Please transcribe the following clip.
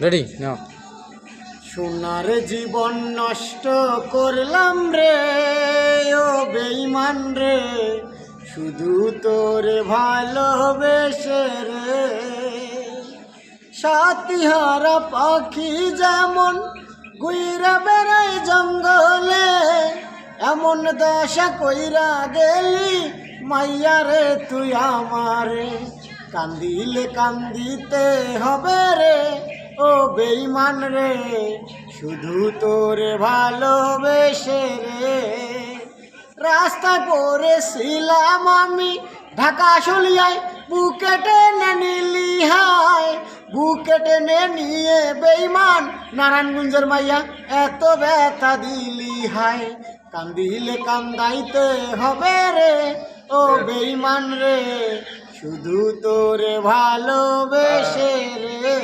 Ready নাও। সোনার জীবন নষ্ট করলাম রে ও বেঈমান রে, শুধু তোরে ভালোবেসে রে। সাথীহারা পাখি যেমন ঘুইরা বেড়ায় জঙ্গলে, এমন দশা কইরা গেলি মাইয়া রে তুই আমারে। কান্দিলে কান্দিতে হবে রে ও বেঈমান রে, শুধু তোরে ভালোবেসে রে। রাস্তায় পড়েছিলাম আমি ঢাকা শুলিয়ায়, বুকে টেনে নিলি হায়, বুকে টেনে নিয়ে বেঈমান নারায়ণগঞ্জের মাইয়া এত ব্যথা দিলি হায়। কান্দিলে কান্দাইতে হবে রে ও বেঈমান রে, শুধু তোরে ভালোবেসে রে।